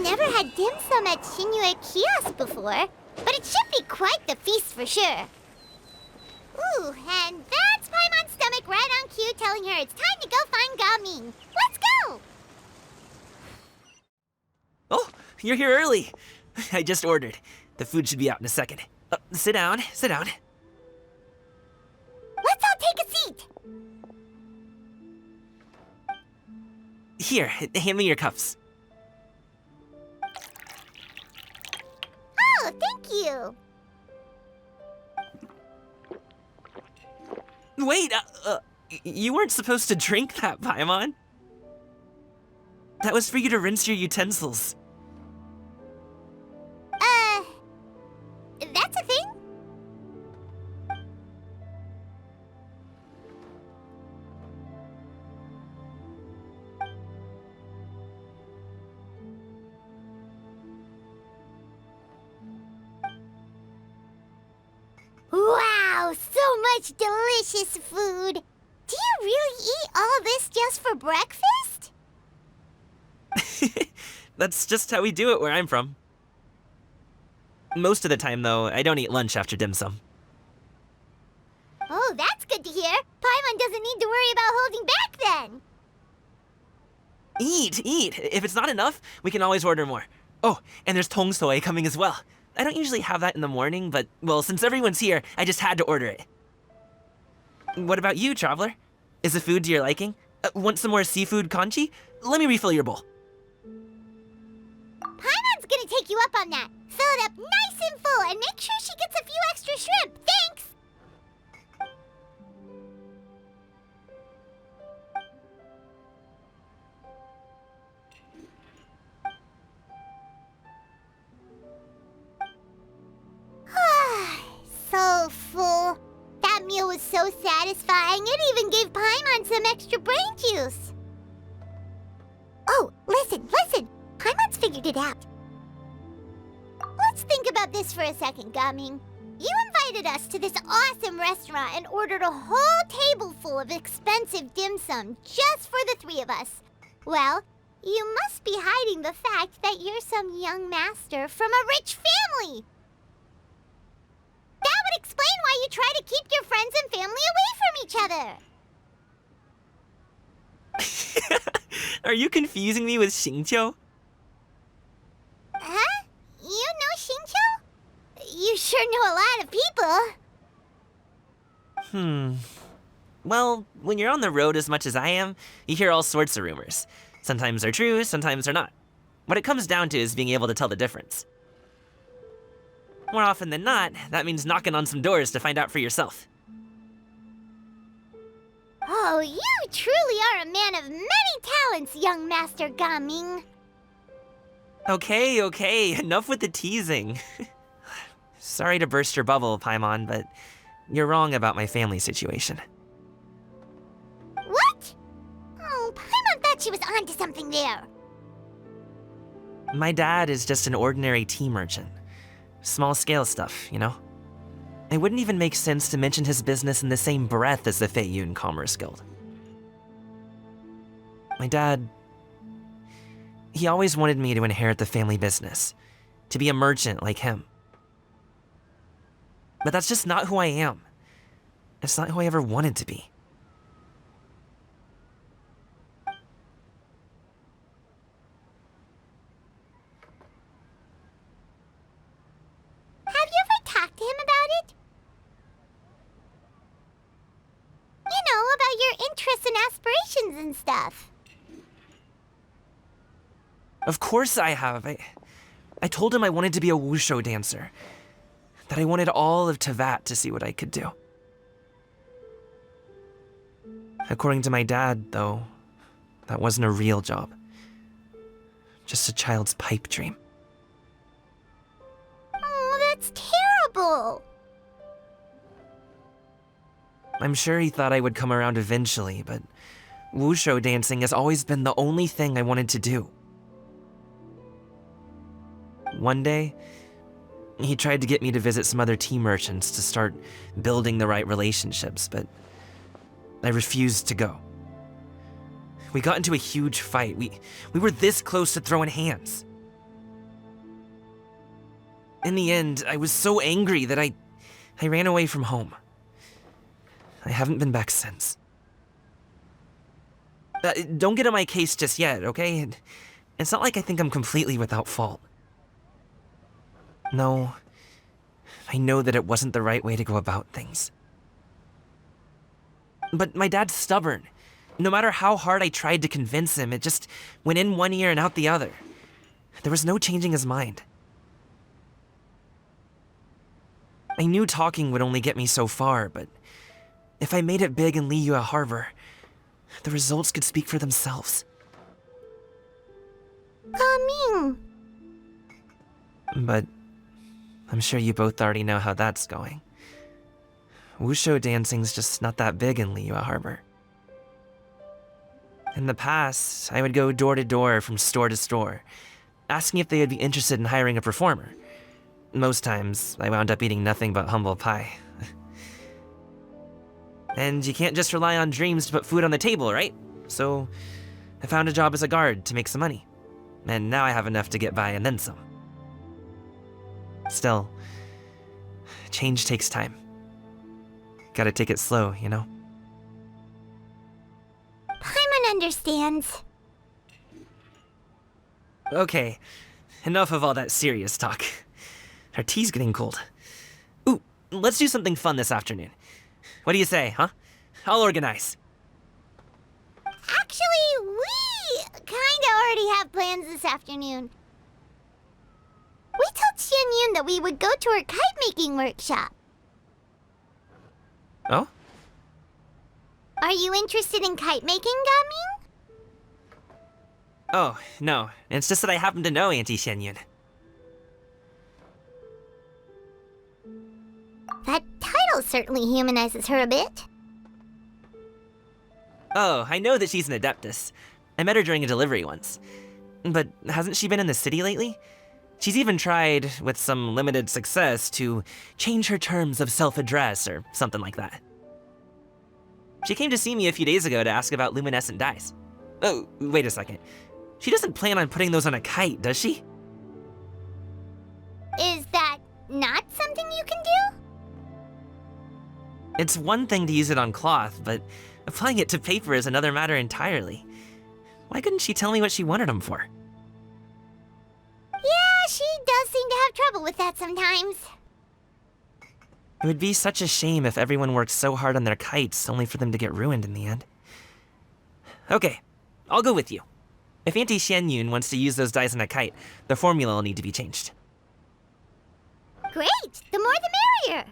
never had dim sum at Shinyue Kiosk before, but it should be quite the feast for sure. Ooh, and that's Paimon's stomach right on cue telling her it's time to go find Gaming. Let's go! Oh, you're here early. I just ordered. The food should be out in a second. Sit down, sit down. Let's all take a seat. Here, hand me your cups. Oh, thank you. Wait, you weren't supposed to drink that, Paimon. That was for you to rinse your utensils. That's a thing? Wow, so much delicious food. Do you really eat all this just for breakfast? That's just how we do it where I'm from. Most of the time, though, I don't eat lunch after dim sum. Oh, that's good to hear. Paimon doesn't need to worry about holding back then. Eat, eat. If it's not enough, we can always order more. Oh, and there's tong soy coming as well. I don't usually have that in the morning, but, well, since everyone's here, I just had to order it. What about you, Traveler? Is the food to your liking? Want some more seafood congee? Let me refill your bowl. Paimon's gonna take you up on that. Fill it up nice and full and make sure she gets a few extra shrimp. Thanks! So full. That meal was so satisfying, it even gave Paimon some extra brain juice. Oh, listen. Paimon's figured it out. Let's think about this for a second, Gaming. You invited us to this awesome restaurant and ordered a whole table full of expensive dim sum just for the three of us. Well, you must be hiding the fact that you're some young master from a rich family. That would explain why you try to keep your friends and family away from each other. Are you confusing me with Xingqiu? Huh? You know Xingqiu? You sure know a lot of people. Well, when you're on the road as much as I am, you hear all sorts of rumors. Sometimes they're true, sometimes they're not. What it comes down to is being able to tell the difference. More often than not, that means knocking on some doors to find out for yourself. Oh, you truly are a man of many talents, young Master Gaming. Okay, enough with the teasing. Sorry to burst your bubble, Paimon, but you're wrong about my family situation. What? Oh, Paimon thought she was onto something there. My dad is just an ordinary tea merchant. Small-scale stuff, you know? It wouldn't even make sense to mention his business in the same breath as the Feiyun Commerce Guild. My dad... he always wanted me to inherit the family business, to be a merchant like him. But that's just not who I am. It's not who I ever wanted to be. Have you ever talked to him about it? You know, about your interests and aspirations and stuff. Of course I have. I told him I wanted to be a wushu dancer. That I wanted all of Tevat to see what I could do. According to my dad, though, that wasn't a real job. Just a child's pipe dream. Oh, that's terrible. I'm sure he thought I would come around eventually, but wushu dancing has always been the only thing I wanted to do. One day, he tried to get me to visit some other tea merchants to start building the right relationships, but I refused to go. We got into a huge fight. We were this close to throwing hands. In the end, I was so angry that I ran away from home. I haven't been back since. Don't get on my case just yet, okay? It's not like I think I'm completely without fault. No, I know that it wasn't the right way to go about things. But my dad's stubborn. No matter how hard I tried to convince him, it just went in one ear and out the other. There was no changing his mind. I knew talking would only get me so far, but if I made it big in Liyue Harbor, the results could speak for themselves. Coming. But I'm sure you both already know how that's going. Wushu dancing's just not that big in Liyue Harbor. In the past, I would go door to door from store to store, asking if they would be interested in hiring a performer. Most times, I wound up eating nothing but humble pie. And you can't just rely on dreams to put food on the table, right? So, I found a job as a guard to make some money. And now I have enough to get by and then some. Still, change takes time. Gotta take it slow, you know? Paimon understands. Okay, enough of all that serious talk. Our tea's getting cold. Ooh, let's do something fun this afternoon. What do you say, huh? I'll organize. Actually, we kinda already have plans this afternoon. We told Xianyun that we would go to her kite-making workshop. Oh? Are you interested in kite-making, Gaming? Oh, no. It's just that I happen to know Auntie Xianyun. That title certainly humanizes her a bit. Oh, I know that she's an Adeptus. I met her during a delivery once. But hasn't she been in the city lately? She's even tried, with some limited success, to change her terms of self-address or something like that. She came to see me a few days ago to ask about luminescent dyes. Oh, wait a second. She doesn't plan on putting those on a kite, does she? Is that not something you can do? It's one thing to use it on cloth, but applying it to paper is another matter entirely. Why couldn't she tell me what she wanted them for? Yeah, she does seem to have trouble with that sometimes. It would be such a shame if everyone worked so hard on their kites only for them to get ruined in the end. Okay, I'll go with you. If Auntie Xianyun wants to use those dyes on a kite, the formula will need to be changed. Great! The more the merrier!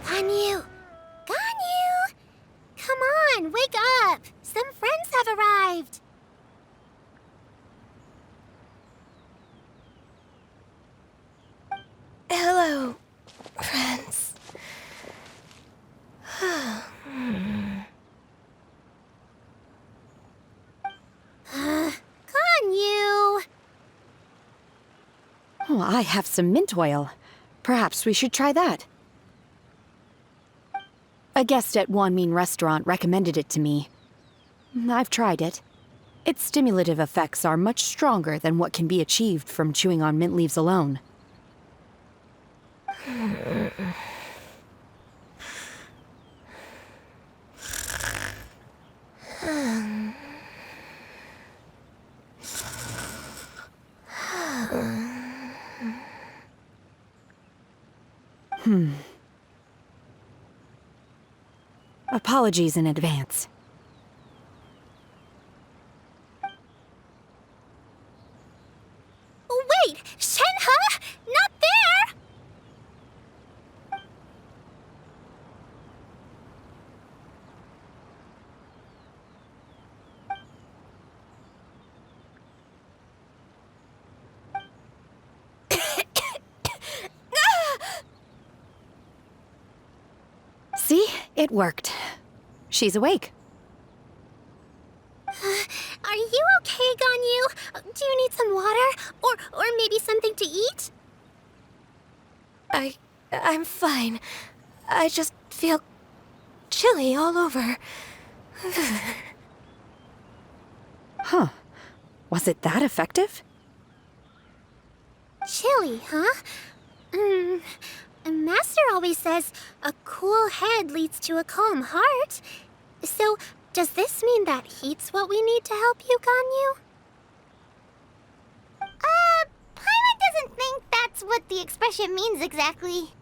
Ganyu! Ganyu! Come on, wake up! Some friends have arrived! Hello, friends. Ganyu! Oh, I have some mint oil. Perhaps we should try that. A guest at Wanmin Restaurant recommended it to me. I've tried it. Its stimulative effects are much stronger than what can be achieved from chewing on mint leaves alone. Apologies in advance. Wait! Shenhe? Not there! See? It worked. She's awake. Ganyu? Do you need some water? Or maybe something to eat? I'm fine. I just feel chilly all over. Huh. Was it that effective? Chilly, huh? Master always says a cool head leads to a calm heart. So, does this mean that heat's what we need to help you, Ganyu? Paimon doesn't think that's what the expression means exactly.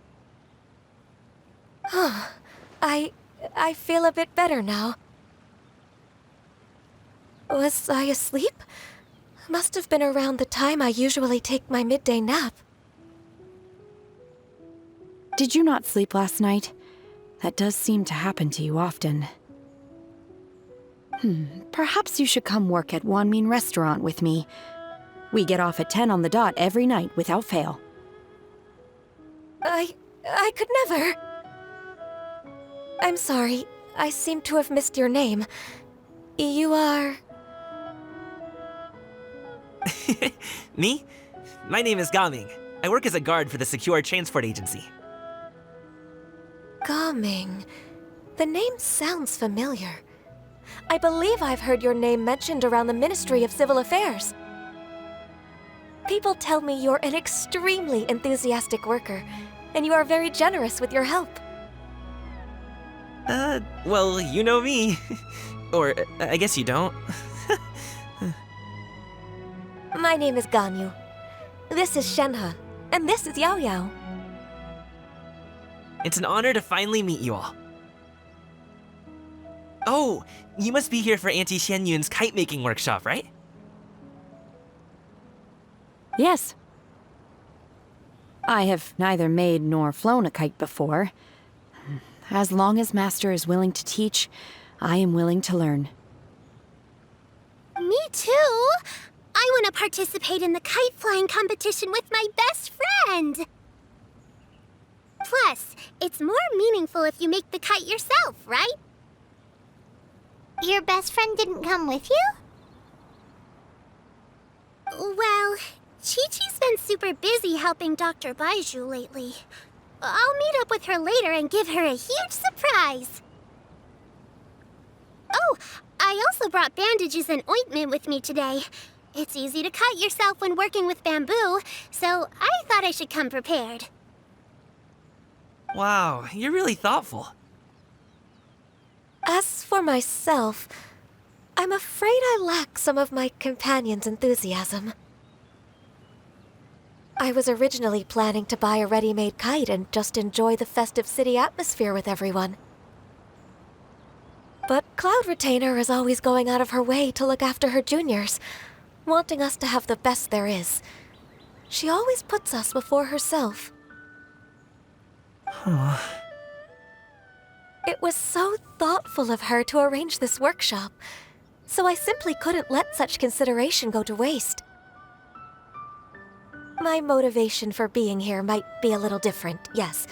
I feel a bit better now. Was I asleep? Must have been around the time I usually take my midday nap. Did you not sleep last night? That does seem to happen to you often. Perhaps you should come work at Wanmin Restaurant with me. We get off at 10 on the dot every night without fail. I could never. I'm sorry. I seem to have missed your name. You are... Me? My name is Gaming. I work as a guard for the Secure Transport Agency. Gaming. The name sounds familiar. I believe I've heard your name mentioned around the Ministry of Civil Affairs. People tell me you're an extremely enthusiastic worker, and you are very generous with your help. Well, you know me. Or, I guess you don't. My name is Ganyu. This is Shenhe, and this is Yao Yao. It's an honor to finally meet you all. Oh, you must be here for Auntie Xian Yun's kite-making workshop, right? Yes. I have neither made nor flown a kite before. As long as Master is willing to teach, I am willing to learn. Me too! I want to participate in the kite flying competition with my best friend! Plus, it's more meaningful if you make the kite yourself, right? Your best friend didn't come with you? Well, Chi-Chi's been super busy helping Dr. Baizhu lately. I'll meet up with her later and give her a huge surprise. Oh, I also brought bandages and ointment with me today. It's easy to cut yourself when working with bamboo, so I thought I should come prepared. Wow, you're really thoughtful. As for myself, I'm afraid I lack some of my companion's enthusiasm. I was originally planning to buy a ready-made kite and just enjoy the festive city atmosphere with everyone. But Cloud Retainer is always going out of her way to look after her juniors, wanting us to have the best there is. She always puts us before herself. It was so thoughtful of her to arrange this workshop, so I simply couldn't let such consideration go to waste. My motivation for being here might be a little different, yes,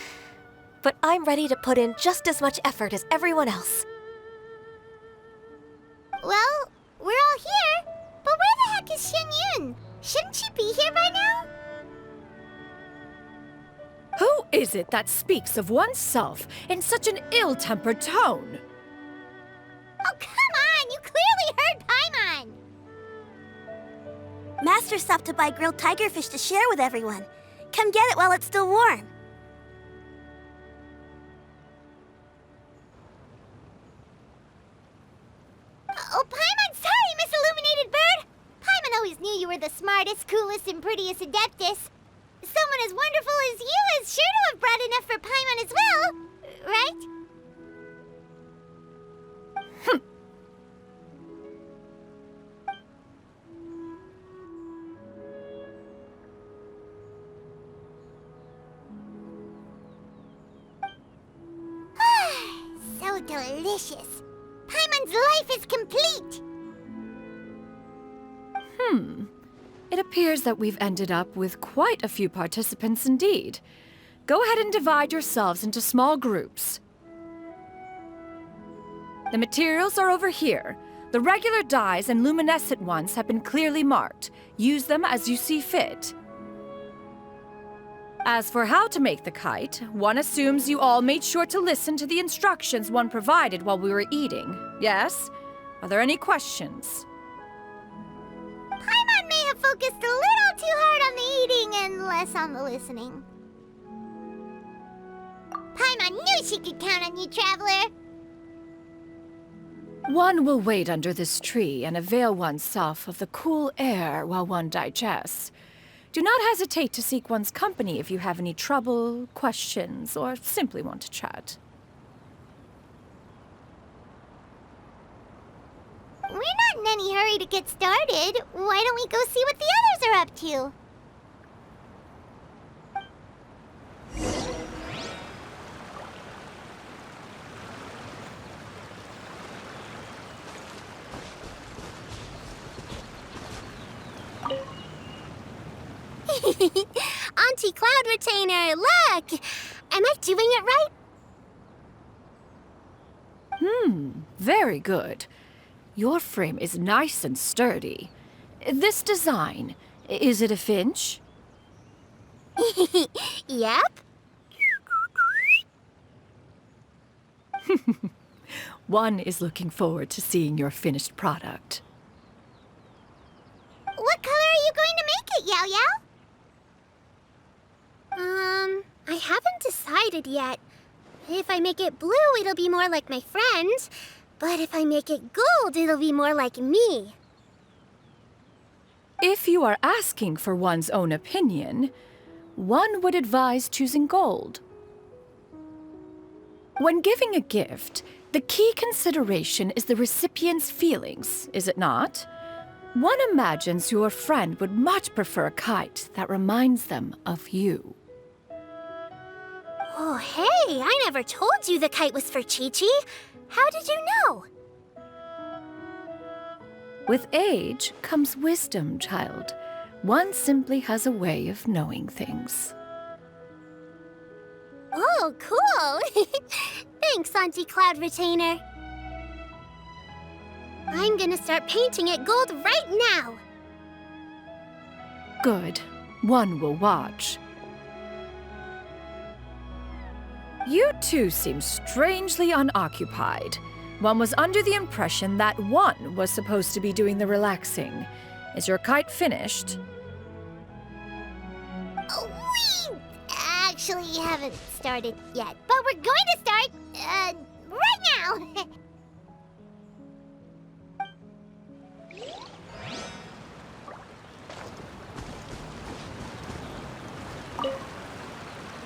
but I'm ready to put in just as much effort as everyone else. Well, we're all here, but where the heck is Xian Yun? Shouldn't she be here by now? Who is it that speaks of oneself in such an ill-tempered tone? Oh, come on! You clearly heard Paimon! Master stopped to buy grilled tigerfish to share with everyone. Come get it while it's still warm. Oh, Paimon, sorry, Miss Illuminated Bird! Paimon always knew you were the smartest, coolest, and prettiest Adeptus. Someone as wonderful as you is sure to have brought enough for Paimon as well, right? So delicious. Paimon's life is complete. It appears that we've ended up with quite a few participants indeed. Go ahead and divide yourselves into small groups. The materials are over here. The regular dyes and luminescent ones have been clearly marked. Use them as you see fit. As for how to make the kite, one assumes you all made sure to listen to the instructions one provided while we were eating. Yes? Are there any questions? Paimon may have focused a little too hard on the eating and less on the listening. Paimon knew she could count on you, Traveler. One will wait under this tree and avail oneself of the cool air while one digests. Do not hesitate to seek one's company if you have any trouble, questions, or simply want to chat. We're not in any hurry to get started. Why don't we go see what the others are up to? Auntie Cloud Retainer, look! Am I doing it right? Very good. Your frame is nice and sturdy. This design, is it a finch? Yep. One is looking forward to seeing your finished product. What color are you going to make it, Yao Yao? I haven't decided yet. If I make it blue, it'll be more like my friend. But if I make it gold, it'll be more like me. If you are asking for one's own opinion, one would advise choosing gold. When giving a gift, the key consideration is the recipient's feelings, is it not? One imagines your friend would much prefer a kite that reminds them of you. Oh, hey, I never told you the kite was for Chi-Chi. How did you know? With age comes wisdom, child. One simply has a way of knowing things. Oh, cool. Thanks, Auntie Cloud Retainer. I'm gonna start painting it gold right now. Good. One will watch. You two seem strangely unoccupied. One was under the impression that one was supposed to be doing the relaxing. Is your kite finished? We actually haven't started yet, but we're going to start, right now.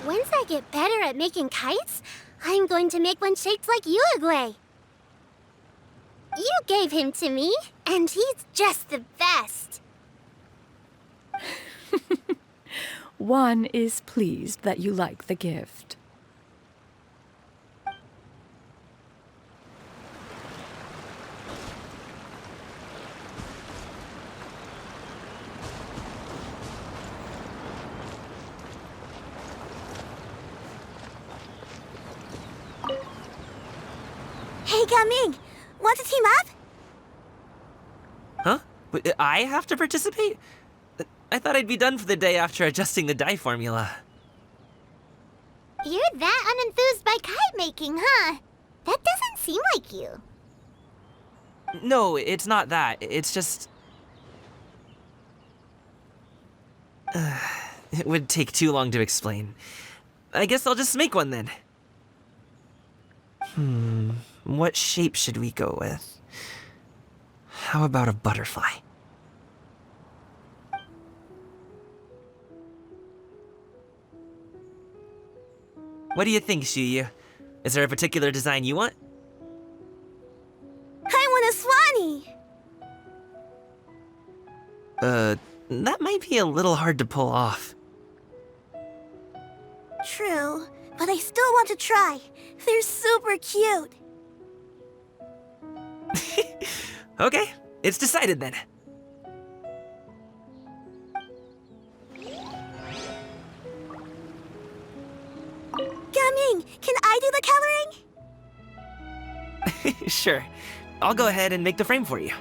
Once I get better at making kites, I'm going to make one shaped like Uruguay. You gave him to me, and he's just the best. One is pleased that you like the gift. Hey, Gaming! Want to team up? Huh? I have to participate? I thought I'd be done for the day after adjusting the dye formula. You're that unenthused by kite making, huh? That doesn't seem like you. No, it's not that. It's just... it would take too long to explain. I guess I'll just make one then. What shape should we go with? How about a butterfly? What do you think, Shuyu? Is there a particular design you want? I want a swanee! That might be a little hard to pull off. True, but I still want to try. They're super cute. Okay, it's decided then. Gaming, can I do the coloring? Sure. I'll go ahead and make the frame for you.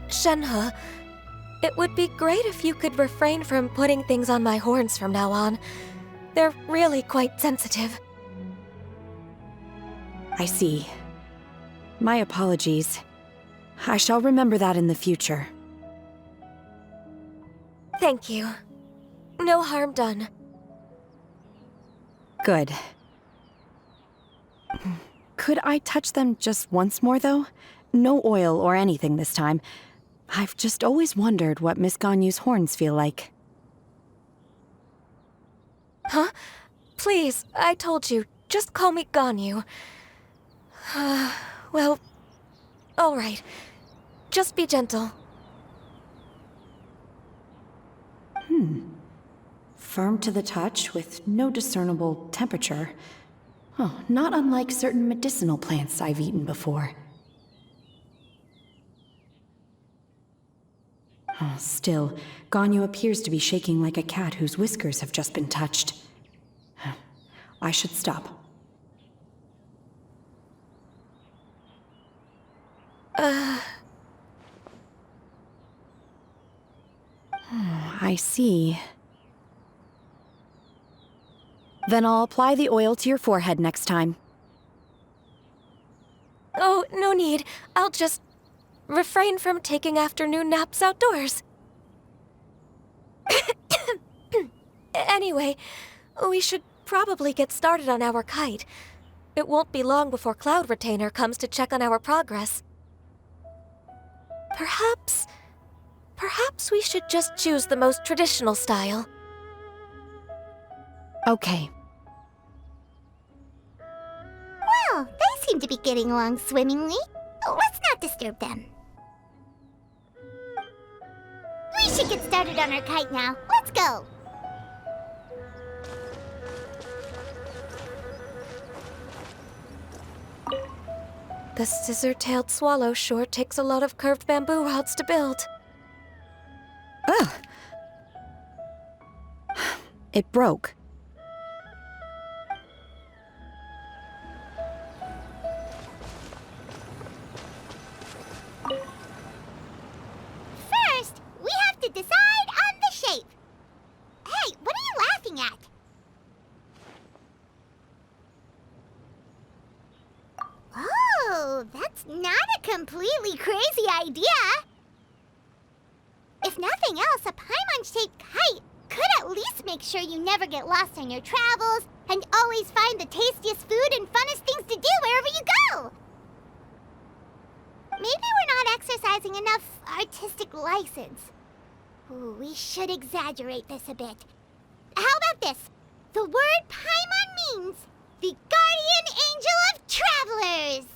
Shenhe, it would be great if you could refrain from putting things on my horns from now on. They're really quite sensitive. I see. My apologies. I shall remember that in the future. Thank you. No harm done. Good. Could I touch them just once more, though? No oil or anything this time. I've just always wondered what Miss Ganyu's horns feel like. Huh? Please, I told you. Just call me Ganyu. Well, all right. Just be gentle. Firm to the touch with no discernible temperature. Oh, not unlike certain medicinal plants I've eaten before. Oh, still, Ganyu appears to be shaking like a cat whose whiskers have just been touched. I should stop. I see. Then I'll apply the oil to your forehead next time. Oh, no need. I'll just refrain from taking afternoon naps outdoors. Anyway, we should probably get started on our kite. It won't be long before Cloud Retainer comes to check on our progress. Perhaps we should just choose the most traditional style. Okay. Well, they seem to be getting along swimmingly. Let's not disturb them. We should get started on our kite now. Let's go. The scissor-tailed swallow sure takes a lot of curved bamboo rods to build. Ugh. It broke. First, we have to decide on the shape. Hey, what are you laughing at? Oh, that's not a completely crazy idea. If nothing else, a Paimon-shaped kite could at least make sure you never get lost on your travels and always find the tastiest food and funnest things to do wherever you go. Maybe we're not exercising enough artistic license. Ooh, we should exaggerate this a bit. How about this? The word Paimon means the guardian angel of travelers.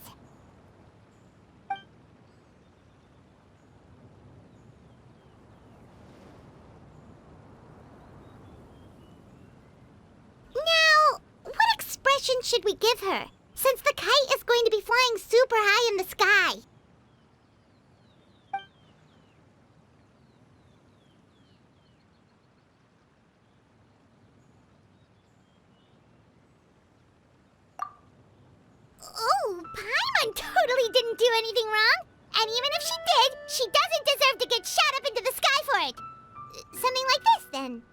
Now, what expression should we give her, since the kite is going to be flying super high in the sky? Oh, Paimon totally didn't do anything wrong. And even if she did, she doesn't deserve to get shot up into the sky for it. Something like this, then.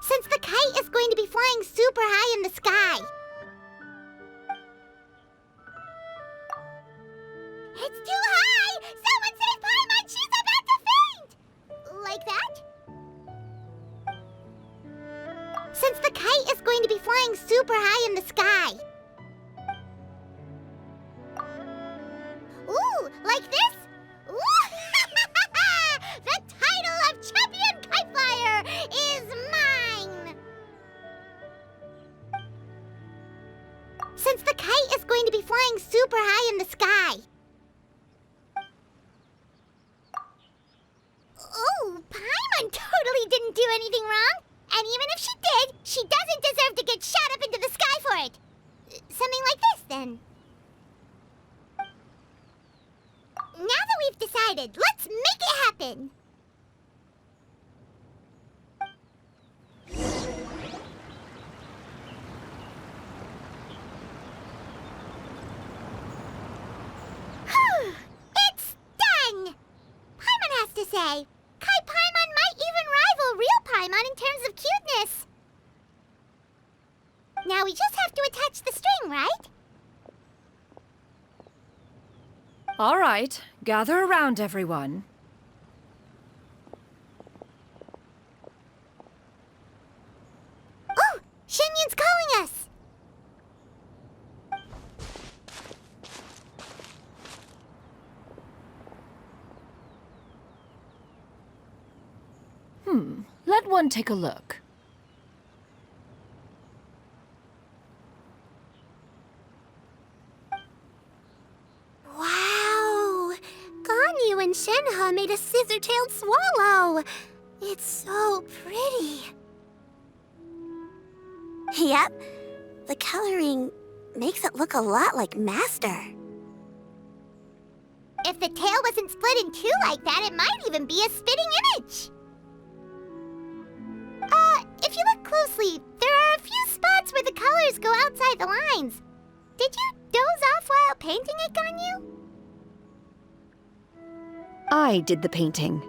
Since the kite is going to be flying super high in the sky. It's too high! Someone save Paimon! She's about to faint! Like that? Since the kite is going to be flying super high in the sky. Ooh, like this? Ooh. The title of champion kite flyer is mine! Since the kite is going to be flying super high in the sky. Oh, Paimon totally didn't do anything wrong. And even if she did, she doesn't deserve to get shot up into the sky for it. Something like this, then. Now that we've decided, let's make it Paimon in terms of cuteness. Now we just have to attach the string, right? All right, gather around, everyone. Oh, Shenyun's calling us! Let one take a look. Wow! Ganyu and Shenhe made a scissor-tailed swallow! It's so pretty. Yep. The coloring makes it look a lot like Master. If the tail wasn't split in two like that, it might even be a spitting image. If you look closely, there are a few spots where the colors go outside the lines. Did you doze off while painting it, Ganyu? I did the painting.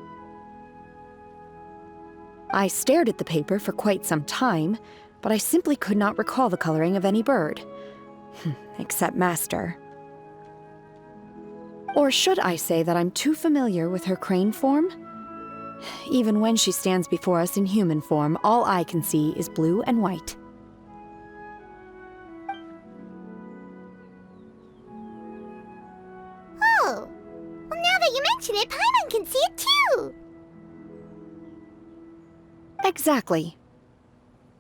I stared at the paper for quite some time, but I simply could not recall the coloring of any bird. Except Master. Or should I say that I'm too familiar with her crane form? Even when she stands before us in human form, all I can see is blue and white. Oh, well, now that you mention it, Paimon can see it too! Exactly.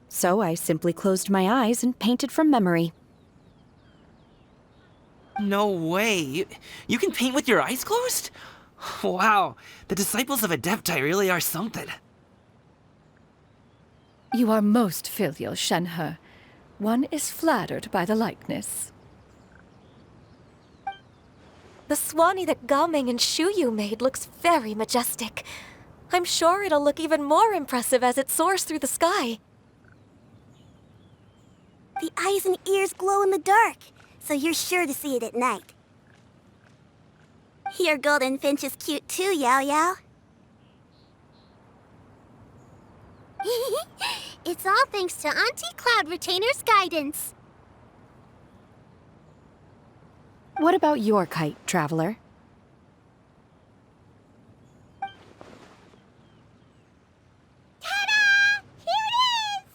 So I simply closed my eyes and painted from memory. No way. You can paint with your eyes closed? Wow, the disciples of Adepti really are something. You are most filial, Shenhe. One is flattered by the likeness. The Swanee that Gaoming and Shuyu made looks very majestic. I'm sure it'll look even more impressive as it soars through the sky. The eyes and ears glow in the dark, so you're sure to see it at night. Your golden finch is cute too, Yao Yao. It's all thanks to Auntie Cloud Retainer's guidance. What about your kite, Traveler? Ta-da! Here it is!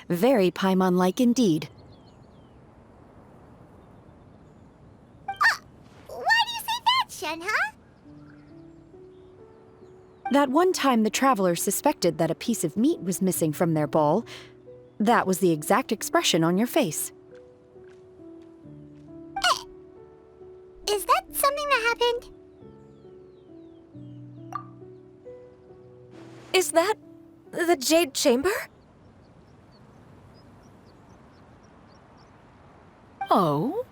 Very Paimon-like indeed. Why do you say that, Shenhe? That one time the Traveler suspected that a piece of meat was missing from their bowl, that was the exact expression on your face. Is that something that happened? Is that the Jade Chamber? Oh?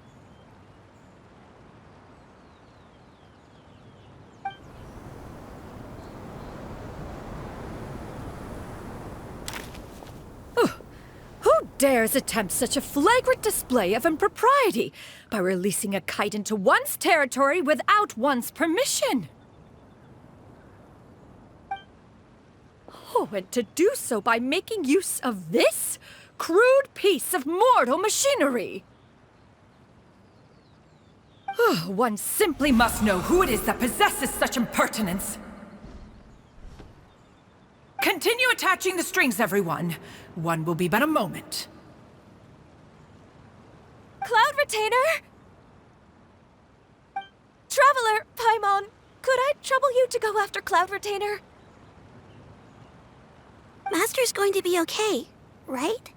Who dares attempt such a flagrant display of impropriety by releasing a kite into one's territory without one's permission? Oh, and to do so by making use of this crude piece of mortal machinery! One simply must know who it is that possesses such impertinence. Continue attaching the strings, everyone. One will be but a moment. Cloud Retainer? Traveler, Paimon, could I trouble you to go after Cloud Retainer? Master's going to be okay, right?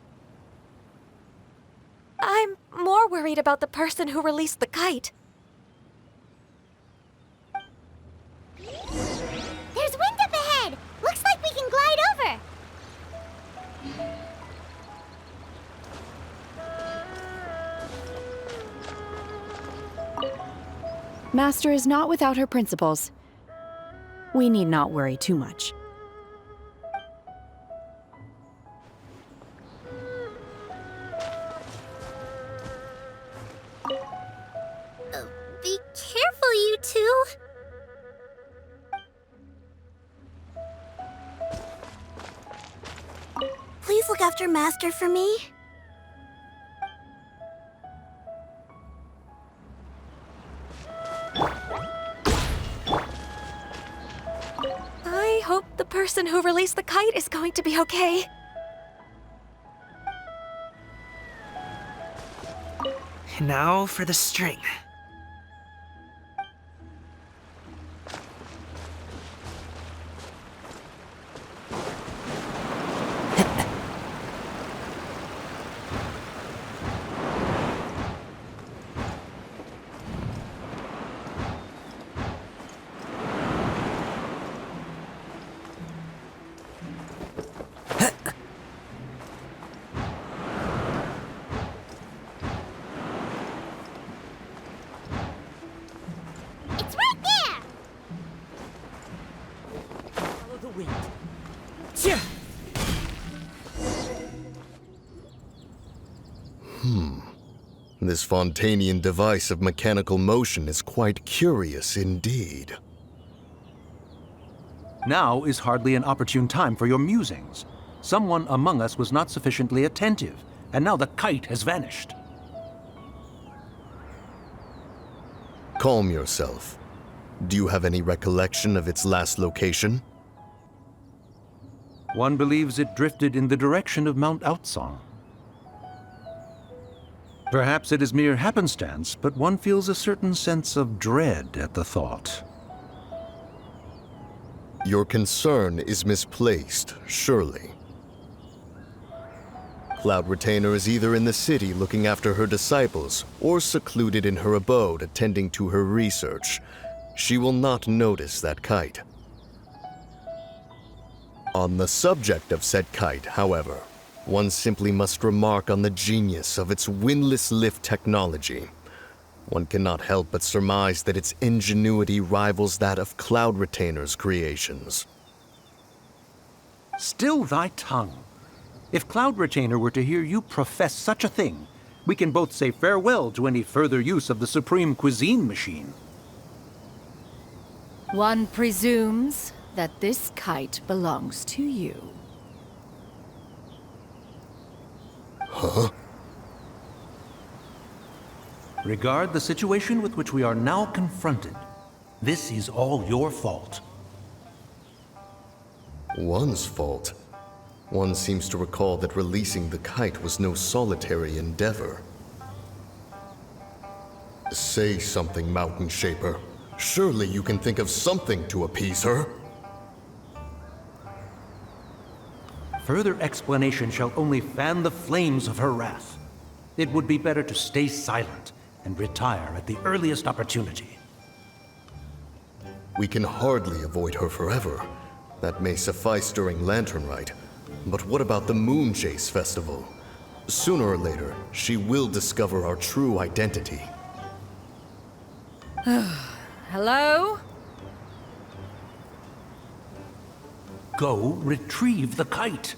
I'm more worried about the person who released the kite. There's wind up ahead! Looks like we can glide over! Master is not without her principles. We need not worry too much. extra master for me? I hope the person who released the kite is going to be okay. And now for the string. It's right there! Follow the wind. This Fontanian device of mechanical motion is quite curious indeed. Now is hardly an opportune time for your musings. Someone among us was not sufficiently attentive, and now the kite has vanished. Calm yourself. Do you have any recollection of its last location? One believes it drifted in the direction of Mount Outsong. Perhaps it is mere happenstance, but one feels a certain sense of dread at the thought. Your concern is misplaced, surely. Cloud Retainer is either in the city looking after her disciples, or secluded in her abode attending to her research. She will not notice that kite. On the subject of said kite, however, one simply must remark on the genius of its windless lift technology. One cannot help but surmise that its ingenuity rivals that of Cloud Retainer's creations. Still thy tongue. If Cloud Retainer were to hear you profess such a thing, we can both say farewell to any further use of the Supreme Cuisine Machine. One presumes that this kite belongs to you. Huh? Regard the situation with which we are now confronted. This is all your fault. One's fault. One seems to recall that releasing the kite was no solitary endeavor. Say something, Mountain Shaper. Surely you can think of something to appease her. Further explanation shall only fan the flames of her wrath. It would be better to stay silent and retire at the earliest opportunity. We can hardly avoid her forever. That may suffice during Lantern Rite. But what about the Moon Chase Festival? Sooner or later, she will discover our true identity. Hello? Go retrieve the kite.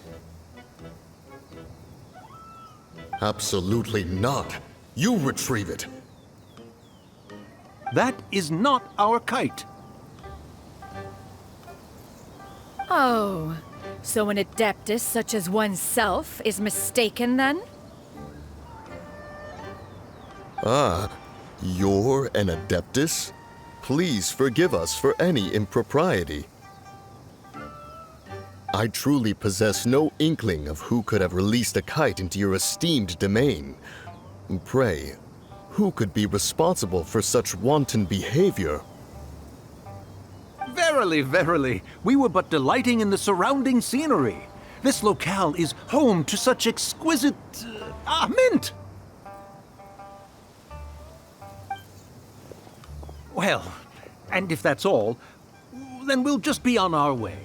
Absolutely not. You retrieve it. That is not our kite. Oh, so an adeptus such as oneself is mistaken then? Ah, you're an Adeptus? Please forgive us for any impropriety. I truly possess no inkling of who could have released a kite into your esteemed domain. Pray, who could be responsible for such wanton behavior? Verily, verily, we were but delighting in the surrounding scenery. This locale is home to such exquisite... mint! Well, and if that's all, then we'll just be on our way.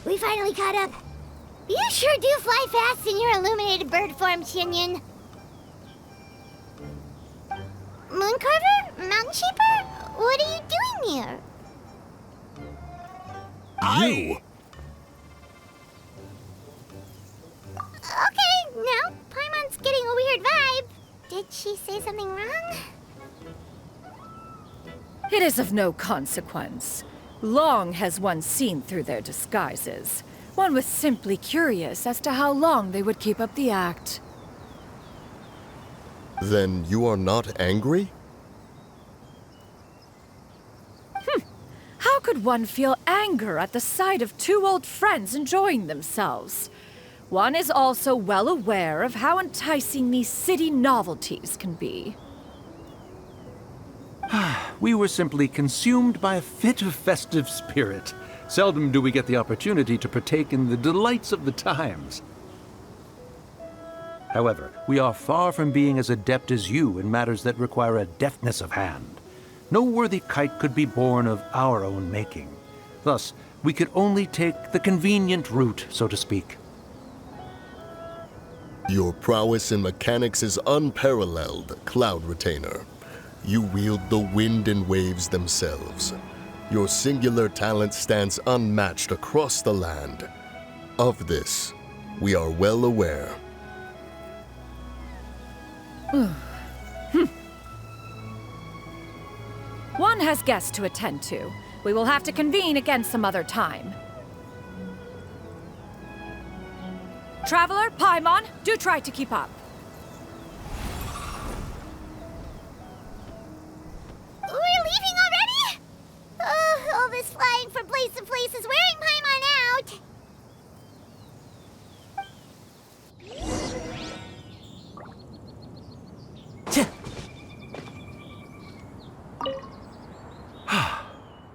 We finally caught up. You sure do fly fast in your illuminated bird form, Xinyan. Mooncarver? Mountain Shaper? What are you doing here? You! Okay, now Paimon's getting a weird vibe. Did she say something wrong? It is of no consequence. Long has one seen through their disguises. One was simply curious as to how long they would keep up the act. Then you are not angry? How could one feel anger at the sight of two old friends enjoying themselves? One is also well aware of how enticing these city novelties can be. We were simply consumed by a fit of festive spirit. Seldom do we get the opportunity to partake in the delights of the times. However, we are far from being as adept as you in matters that require a deftness of hand. No worthy kite could be born of our own making. Thus, we could only take the convenient route, so to speak. Your prowess in mechanics is unparalleled, Cloud Retainer. You wield the wind and waves themselves. Your singular talent stands unmatched across the land. Of this, we are well aware. One has guests to attend to. We will have to convene again some other time. Traveler, Paimon, do try to keep up. We're leaving already? Oh, all this flying from place to place is wearing Paimon out.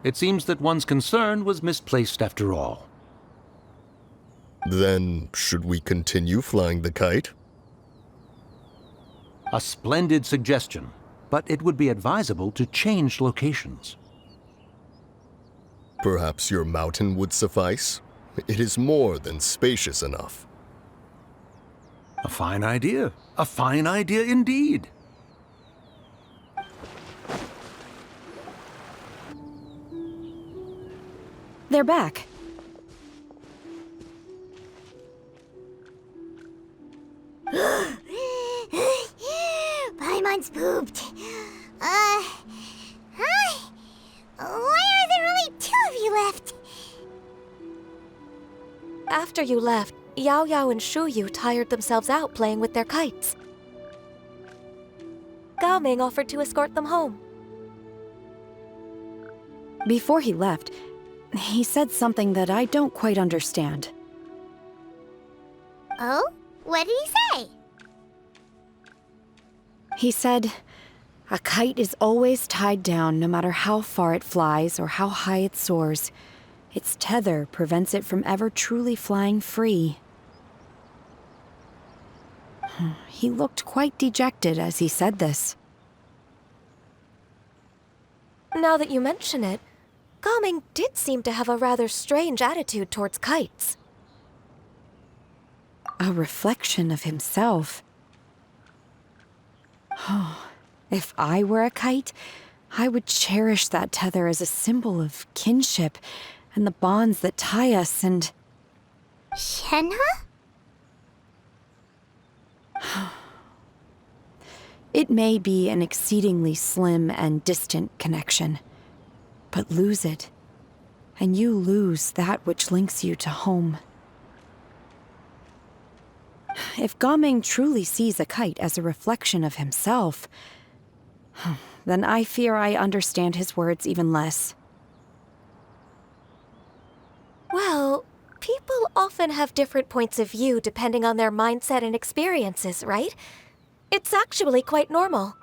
It seems that one's concern was misplaced after all. Then, should we continue flying the kite? A splendid suggestion, but it would be advisable to change locations. Perhaps your mountain would suffice? It is more than spacious enough. A fine idea. A fine idea indeed. They're back. Paimon's pooped. Hi. Why are there only two of you left? After you left, Yao Yao and Shu Yu tired themselves out playing with their kites. Gao Ming offered to escort them home. Before he left, he said something that I don't quite understand. Oh? What did he say? He said, a kite is always tied down no matter how far it flies or how high it soars. Its tether prevents it from ever truly flying free. He looked quite dejected as he said this. Now that you mention it, Gao Ming did seem to have a rather strange attitude towards kites. A reflection of himself. If I were a kite, I would cherish that tether as a symbol of kinship and the bonds that tie us and... Shenhe? It may be an exceedingly slim and distant connection, but lose it, and you lose that which links you to home. If Gao Ming truly sees a kite as a reflection of himself, then I fear I understand his words even less. Well, people often have different points of view depending on their mindset and experiences, right? It's actually quite normal.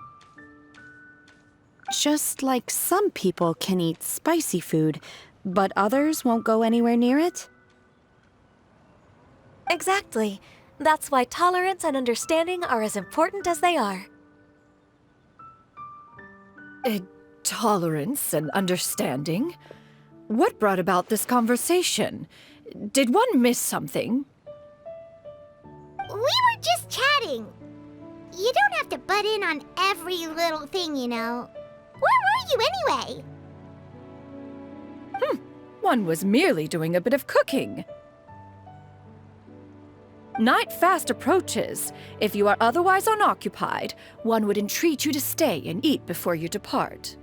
Just like some people can eat spicy food, but others won't go anywhere near it? Exactly. That's why tolerance and understanding are as important as they are. Tolerance and understanding? What brought about this conversation? Did one miss something? We were just chatting. You don't have to butt in on every little thing, you know. Where were you anyway? One was merely doing a bit of cooking. Night fast approaches. If you are otherwise unoccupied, one would entreat you to stay and eat before you depart.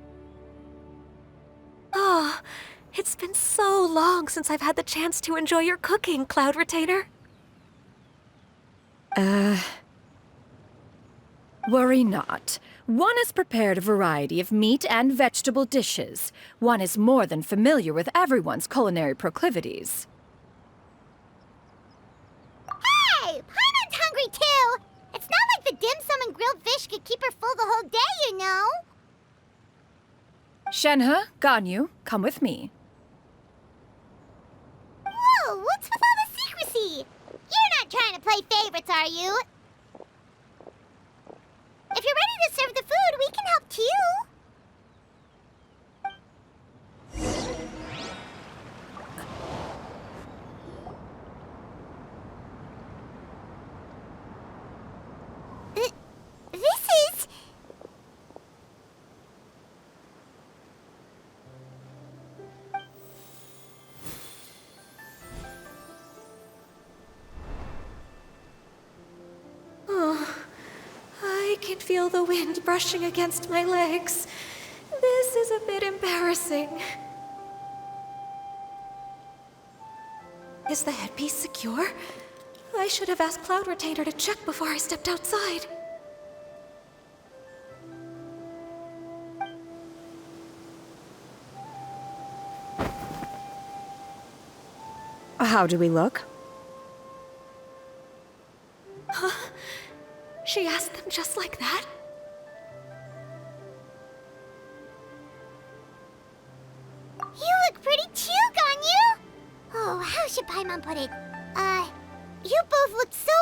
Oh, It's been so long since I've had the chance to enjoy your cooking, Cloud Retainer. Worry not. One has prepared a variety of meat and vegetable dishes. One is more than familiar with everyone's culinary proclivities. Hey! Paimon's hungry too! It's not like the dim sum and grilled fish could keep her full the whole day, you know? Shenhe, Ganyu, come with me. Whoa, what's with all the secrecy? You're not trying to play favorites, are you? If you're ready to serve the food, we can help too. This is... Oh, I can feel the wind brushing against my legs. This is a bit embarrassing. Is the headpiece secure? I should have asked Cloud Retainer to check before I stepped outside. How do we look? Huh? She asked them just like that? You look pretty too, Ganyu! Oh, how should Paimon put it? You both look so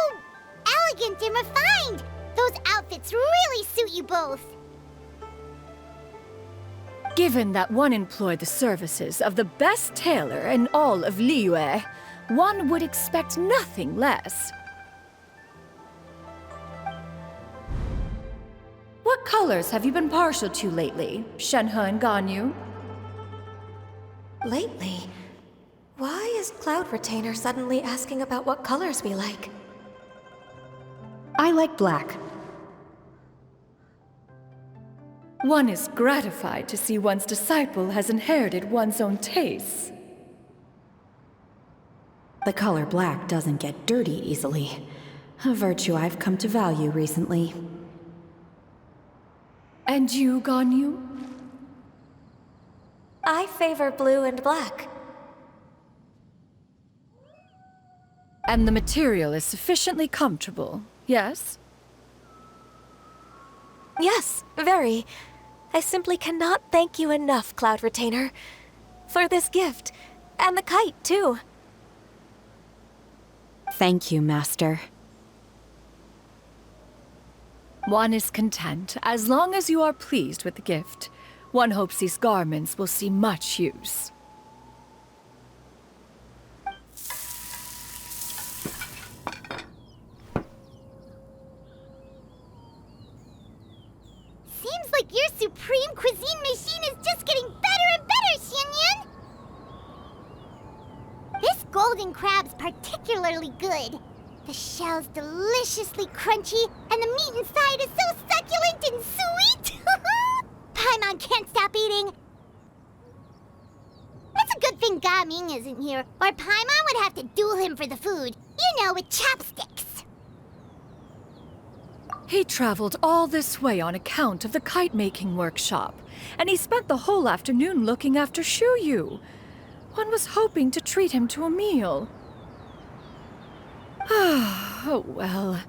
elegant and refined! Those outfits really suit you both! Given that one employed the services of the best tailor in all of Liyue, one would expect nothing less. What colors have you been partial to lately, Shenhe and Ganyu? Lately? Why is Cloud Retainer suddenly asking about what colors we like? I like black. One is gratified to see one's disciple has inherited one's own tastes. The color black doesn't get dirty easily. A virtue I've come to value recently. And you, Ganyu? I favor blue and black. And the material is sufficiently comfortable, yes? Yes, very. I simply cannot thank you enough, Cloud Retainer. For this gift. And the kite, too. Thank you, Master. One is content as long as you are pleased with the gift. One hopes these garments will see much use. Seems like your supreme cuisine machine is just getting better and better, Xianyun! This golden crab's particularly good. The shell's deliciously crunchy, and the meat inside is so succulent and sweet! Paimon can't stop eating! It's a good thing Gaming isn't here, or Paimon would have to duel him for the food. You know, with chopsticks. He traveled all this way on account of the kite-making workshop, and he spent the whole afternoon looking after Shuyu. One was hoping to treat him to a meal. Oh, well.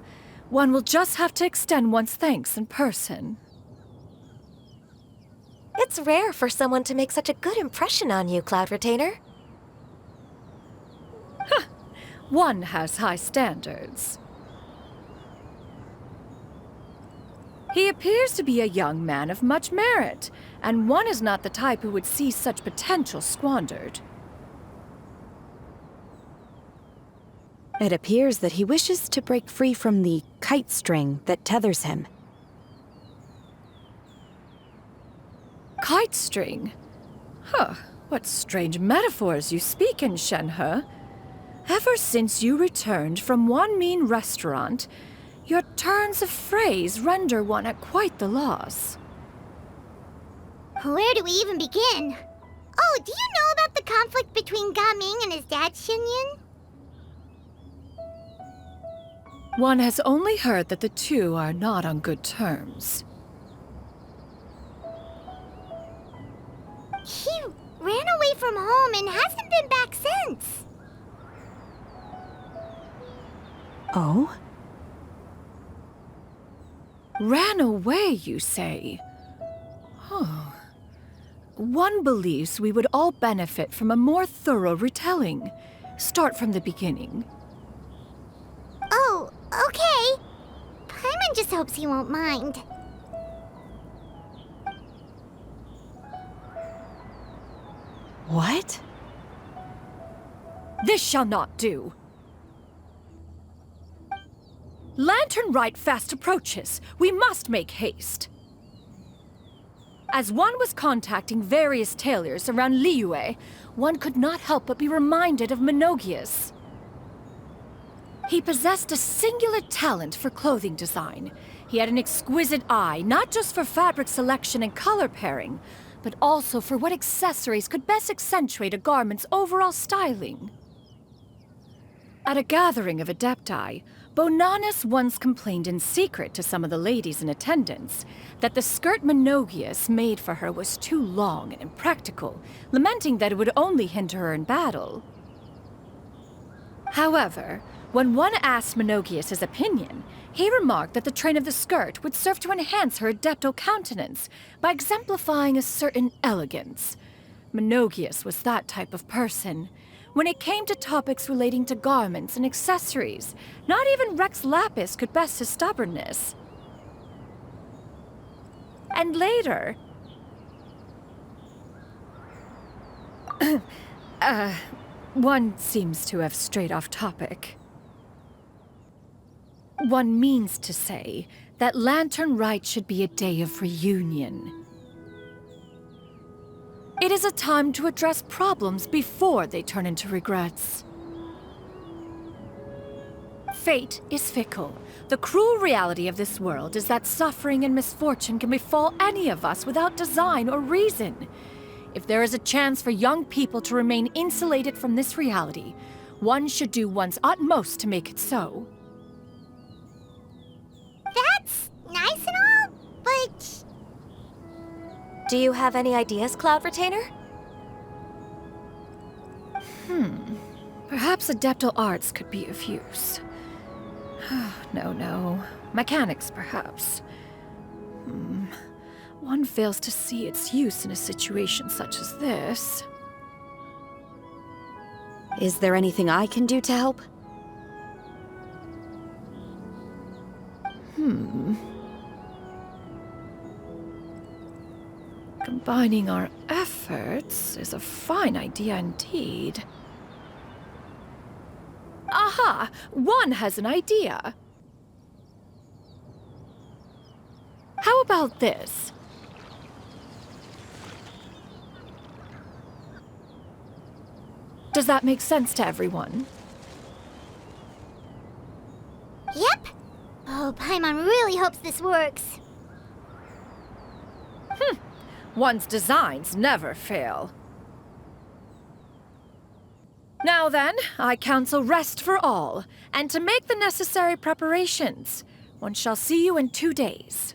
One will just have to extend one's thanks in person. It's rare for someone to make such a good impression on you, Cloud Retainer. One has high standards. He appears to be a young man of much merit, and one is not the type who would see such potential squandered. It appears that he wishes to break free from the kite string that tethers him. Kite string? Huh, what strange metaphors you speak in, Shenhe. Ever since you returned from one mean restaurant, your turns of phrase render one at quite the loss. Where do we even begin? Oh, do you know about the conflict between Gaming and his dad, Xinyan? One has only heard that the two are not on good terms. He ran away from home and hasn't been back since. Oh? Ran away, you say? Huh. One believes we would all benefit from a more thorough retelling. Start from the beginning. Oh, okay. Paimon just hopes he won't mind. What? This shall not do. Lantern Rite fast approaches. We must make haste. As one was contacting various tailors around Liyue, one could not help but be reminded of Menogias. He possessed a singular talent for clothing design. He had an exquisite eye, not just for fabric selection and color pairing, but also for what accessories could best accentuate a garment's overall styling. At a gathering of Adepti, Bonanis once complained in secret to some of the ladies in attendance that the skirt Menogias made for her was too long and impractical, lamenting that it would only hinder her in battle. However, when one asked Menogias his opinion, he remarked that the train of the skirt would serve to enhance her adeptal countenance by exemplifying a certain elegance. Menogias was that type of person. When it came to topics relating to garments and accessories, not even Rex Lapis could best his stubbornness. And later... one seems to have strayed off topic. One means to say that Lantern Rite should be a day of reunion. It is a time to address problems before they turn into regrets. Fate is fickle. The cruel reality of this world is that suffering and misfortune can befall any of us without design or reason. If there is a chance for young people to remain insulated from this reality, one should do one's utmost to make it so. That's nice and all, but... Do you have any ideas, Cloud Retainer? Perhaps adeptal arts could be of use. No. Mechanics, perhaps. One fails to see its use in a situation such as this. Is there anything I can do to help? Combining our efforts is a fine idea indeed. Aha! One has an idea. How about this? Does that make sense to everyone? Yep. Oh, Paimon really hopes this works. One's designs never fail. Now then, I counsel rest for all, and to make the necessary preparations. One shall see you in 2 days.